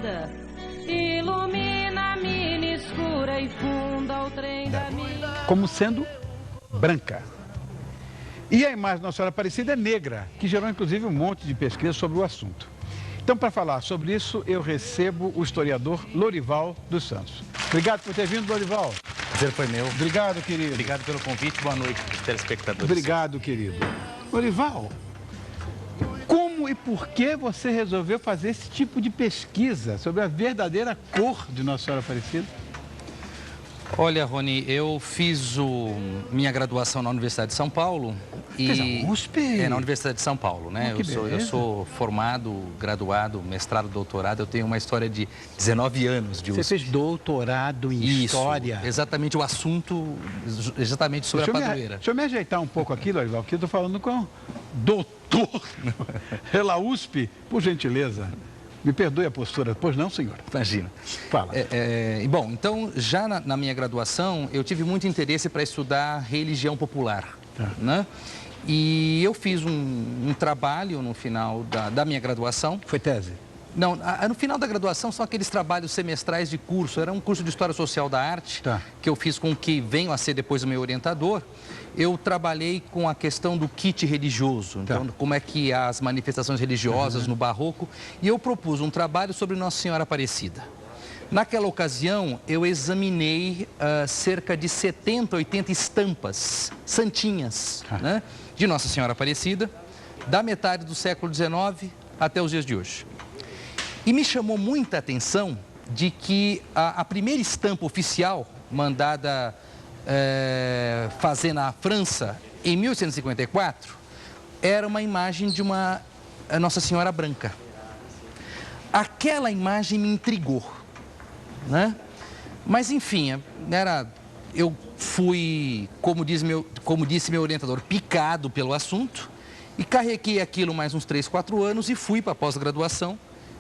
estrada, ilumina a mina escura e funda o trem da mina. Como sendo branca. E a imagem da Nossa Senhora Aparecida é negra, que gerou inclusive um monte de pesquisa sobre o assunto. Então, para falar sobre isso, eu recebo o historiador Lorival dos Santos. Obrigado por ter vindo, Lorival. O prazer foi meu. Obrigado, querido. Obrigado pelo convite. Boa noite, telespectadores. Obrigado, querido. Lorival, como e por que você resolveu fazer esse tipo de pesquisa sobre a verdadeira cor de Nossa Senhora Aparecida? Olha, Rony, eu fiz minha graduação na Universidade de São Paulo. Fez a USP? É, na Universidade de São Paulo, né? Eu sou formado, graduado, mestrado, doutorado. Eu tenho uma história de 19 anos de USP. Você fez doutorado em História? Exatamente, o assunto, exatamente sobre a padroeira. Deixa eu me ajeitar um pouco aqui, Lorival, porque eu estou falando com doutor pela USP, por gentileza. Me perdoe a postura. Pois não, senhor? Imagina. Fala. Bom, então, já na minha graduação, eu tive muito interesse para estudar religião popular, né? E eu fiz um trabalho no final da minha graduação. Foi tese? Não, no final da graduação são aqueles trabalhos semestrais de curso. Era um curso de História Social da Arte, que eu fiz com que venho a ser depois o meu orientador. Eu trabalhei com a questão do kit religioso, então como é que as manifestações religiosas no Barroco, e eu propus um trabalho sobre Nossa Senhora Aparecida. Naquela ocasião, eu examinei cerca de 70, 80 estampas santinhas, né, de Nossa Senhora Aparecida, da metade do século XIX até os dias de hoje. E me chamou muita atenção de que a primeira estampa oficial mandada fazer na França em 1854 era uma imagem de uma Nossa Senhora branca. Aquela imagem me intrigou, né? Mas enfim, eu fui, como disse meu orientador, picado pelo assunto e carreguei aquilo mais uns 3, 4 anos e fui para a pós-graduação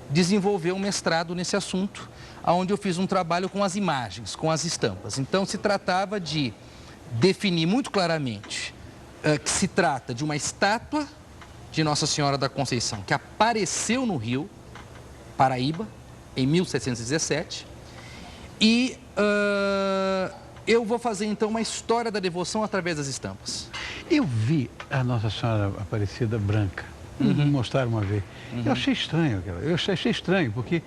desenvolver um mestrado nesse assunto, onde eu fiz um trabalho com as imagens, com as estampas. Então, se tratava de definir muito claramente que se trata de uma estátua de Nossa Senhora da Conceição, que apareceu no Rio, Paraíba, em 1717, e eu vou fazer, então, uma história da devoção através das estampas. Eu vi a Nossa Senhora Aparecida branca. Me mostraram uma vez. Eu achei estranho. Eu achei estranho, porque,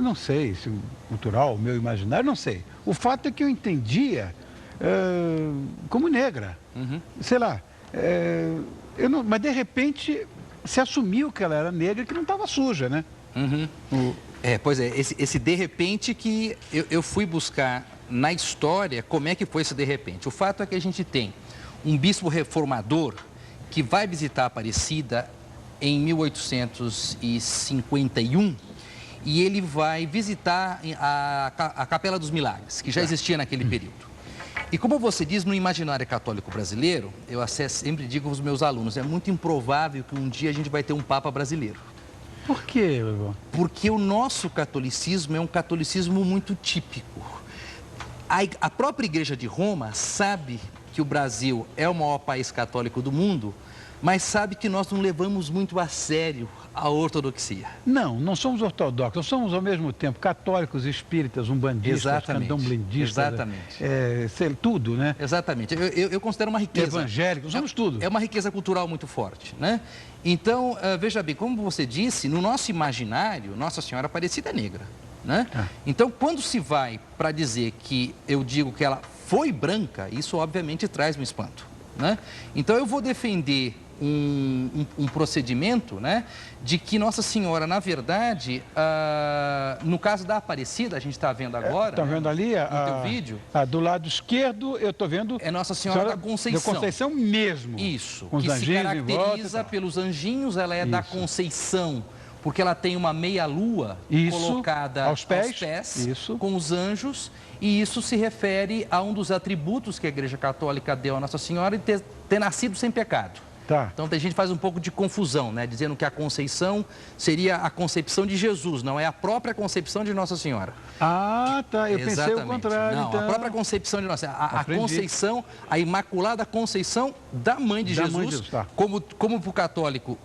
não sei, se cultural, o meu imaginário, não sei. O fato é que eu entendia como negra. Sei lá. Mas, de repente, se assumiu que ela era negra e que não estava suja, né? Pois é, esse de repente que eu fui buscar na história como é que foi esse de repente. O fato é que a gente tem um bispo reformador que vai visitar a Aparecida em 1851 e ele vai visitar a Capela dos Milagres, que já existia naquele período. E como você diz, no imaginário católico brasileiro, eu sempre digo aos meus alunos, é muito improvável que um dia a gente vai ter um Papa brasileiro. Por quê, Lorival? Porque o nosso catolicismo é um catolicismo muito típico. A própria Igreja de Roma sabe que o Brasil é o maior país católico do mundo, mas sabe que nós não levamos muito a sério a ortodoxia. Não somos ortodoxos, nós somos ao mesmo tempo católicos, espíritas, umbandistas, candomblendistas. Exatamente. Tudo, né? Exatamente. Eu considero uma riqueza. Evangélicos, somos tudo. É uma riqueza cultural muito forte, né? Então, veja bem, como você disse, no nosso imaginário, Nossa Senhora Aparecida é negra, né? Então, quando se vai para dizer que eu digo que ela foi branca, isso obviamente traz um espanto, né? Então, eu vou defender um procedimento, né, de que Nossa Senhora, na verdade, no caso da Aparecida, a gente está vendo agora... Está vendo ali? No teu vídeo. Do lado esquerdo, eu estou vendo... É Nossa Senhora da Conceição. Da Conceição mesmo. Isso. Com os anjinhos se caracteriza pelos anjinhos, ela é da Conceição, porque ela tem uma meia-lua colocada aos pés com os anjos, e isso se refere a um dos atributos que a Igreja Católica deu a Nossa Senhora de ter nascido sem pecado. Então, tem gente que faz um pouco de confusão, né? Dizendo que a Conceição seria a concepção de Jesus, não é a própria concepção de Nossa Senhora. Eu pensei o contrário. Não, então... a própria concepção de Nossa Senhora. A Conceição, a Imaculada Conceição da Mãe de Jesus, como para o católico,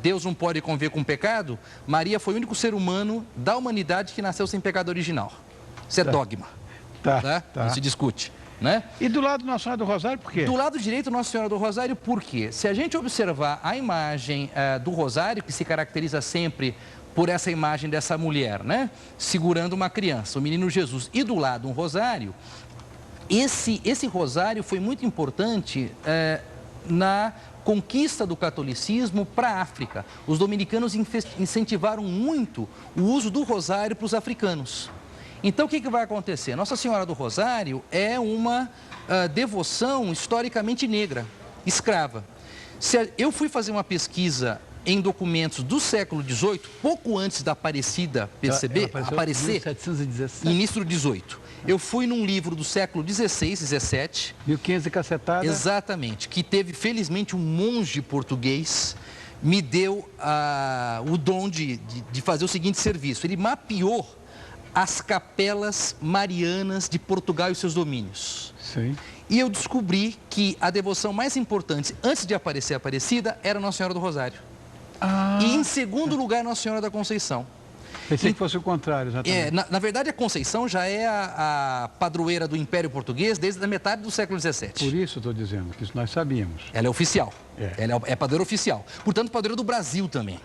Deus não pode conviver com o pecado, Maria foi o único ser humano da humanidade que nasceu sem pecado original. Isso é dogma. Tá? Não se discute. Né? E do lado Nossa Senhora do Rosário, por quê? Do lado direito, Nossa Senhora do Rosário, por quê? Se a gente observar a imagem do Rosário, que se caracteriza sempre por essa imagem dessa mulher, né? Segurando uma criança, o menino Jesus, e do lado um rosário, esse rosário foi muito importante na conquista do catolicismo para a África. Os dominicanos incentivaram muito o uso do rosário para os africanos. Então, o que vai acontecer? Nossa Senhora do Rosário é uma devoção historicamente negra, escrava. Eu fui fazer uma pesquisa em documentos do século XVIII, pouco antes da Aparecida aparecer, 1717. início do XVIII. Eu fui num livro do século XVI, XVII. 1500 e cacetada. Exatamente, que teve, felizmente, um monge português, me deu o dom de fazer o seguinte serviço. Ele mapeou as capelas marianas de Portugal e seus domínios. Sim. E eu descobri que a devoção mais importante, antes de aparecer a Aparecida, era Nossa Senhora do Rosário. E em segundo lugar, Nossa Senhora da Conceição. Pensei que fosse o contrário, exatamente. Na verdade, a Conceição já é a padroeira do Império Português desde a metade do século XVII. Por isso eu estou dizendo, que isso nós sabíamos. Ela é oficial. Ela é padroeira oficial. Portanto, padroeira do Brasil também,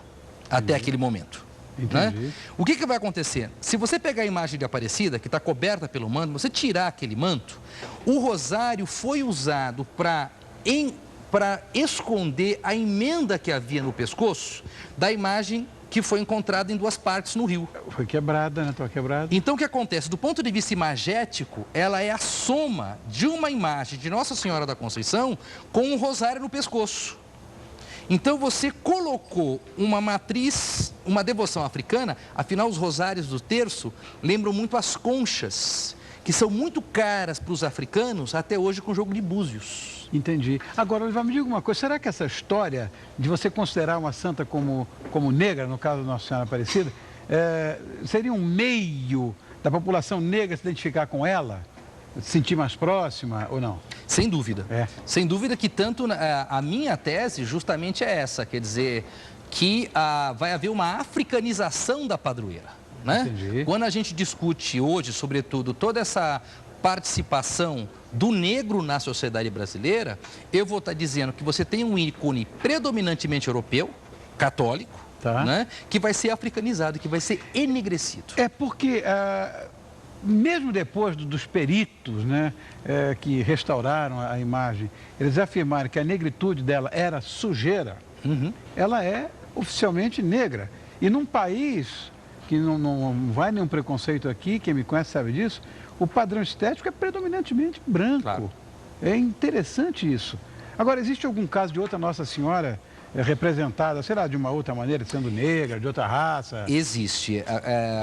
até aquele momento. Entendi. Né? O que vai acontecer? Se você pegar a imagem de Aparecida, que está coberta pelo manto, você tirar aquele manto, o rosário foi usado para esconder a emenda que havia no pescoço da imagem que foi encontrada em duas partes no rio. Foi quebrada, né? Estava quebrada. Então, o que acontece? Do ponto de vista imagético, ela é a soma de uma imagem de Nossa Senhora da Conceição com um rosário no pescoço. Então, você colocou uma matriz, uma devoção africana, afinal, os rosários do terço lembram muito as conchas, que são muito caras para os africanos, até hoje com o jogo de búzios. Entendi. Agora, Olival, me diga uma coisa, será que essa história de você considerar uma santa como negra, no caso da Nossa Senhora Aparecida, seria um meio da população negra se identificar com ela? Se sentir mais próxima ou não? Sem dúvida. Sem dúvida que tanto a minha tese justamente é essa, quer dizer, que vai haver uma africanização da padroeira, né? Entendi. Quando a gente discute hoje, sobretudo, toda essa participação do negro na sociedade brasileira, eu vou estar dizendo que você tem um ícone predominantemente europeu, católico, né, que vai ser africanizado, que vai ser enegrecido. É porque... mesmo depois dos peritos, né, que restauraram a imagem, eles afirmaram que a negritude dela era sujeira, ela é oficialmente negra. E num país que não vai nenhum preconceito aqui, quem me conhece sabe disso, o padrão estético é predominantemente branco. Claro. É interessante isso. Agora, existe algum caso de outra Nossa Senhora representada, sei lá, de uma outra maneira, sendo negra, de outra raça? Existe.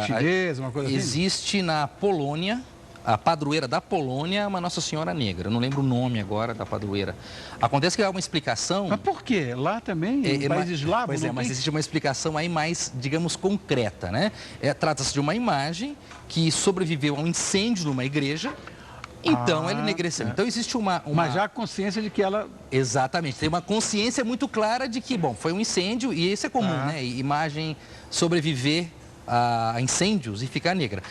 Chinesa, uma coisa assim? Existe na Polônia, a padroeira da Polônia é uma Nossa Senhora Negra. Eu não lembro o nome agora da padroeira. Acontece que há uma explicação... Mas por quê? Lá também, em país eslavo? Pois mas existe uma explicação aí mais, digamos, concreta, né? Trata-se de uma imagem que sobreviveu a um incêndio numa igreja. Então, ela enegreceu. Então, existe uma... Mas já a consciência de que ela... Exatamente. Tem uma consciência muito clara de que, bom, foi um incêndio e isso é comum, né? Imagem sobreviver a incêndios e ficar negra.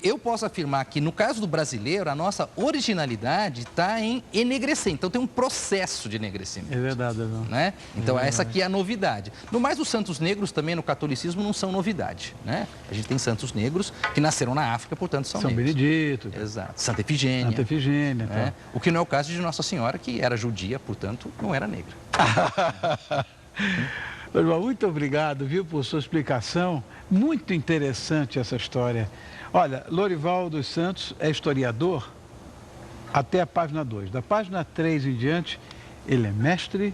Eu posso afirmar que, no caso do brasileiro, a nossa originalidade está em enegrecer. Então, tem um processo de enegrecimento. É verdade, não. Né? Então, essa aqui é a novidade. No mais, os santos negros também no catolicismo não são novidade, né? A gente tem santos negros que nasceram na África, portanto, são negros. São Benedito. Exato. Santa Efigênia. Santa Efigênia. Né? O que não é o caso de Nossa Senhora, que era judia, portanto, não era negra. Muito obrigado, viu, por sua explicação. Muito interessante essa história. Olha, Lorival dos Santos é historiador até a página 2. Da página 3 em diante, ele é mestre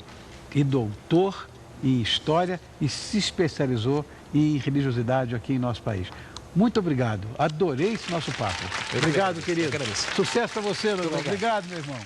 e doutor em história e se especializou em religiosidade aqui em nosso país. Muito obrigado. Adorei esse nosso papo. Obrigado, querido. Eu agradeço. Sucesso para você, Lorival. Obrigado, meu irmão.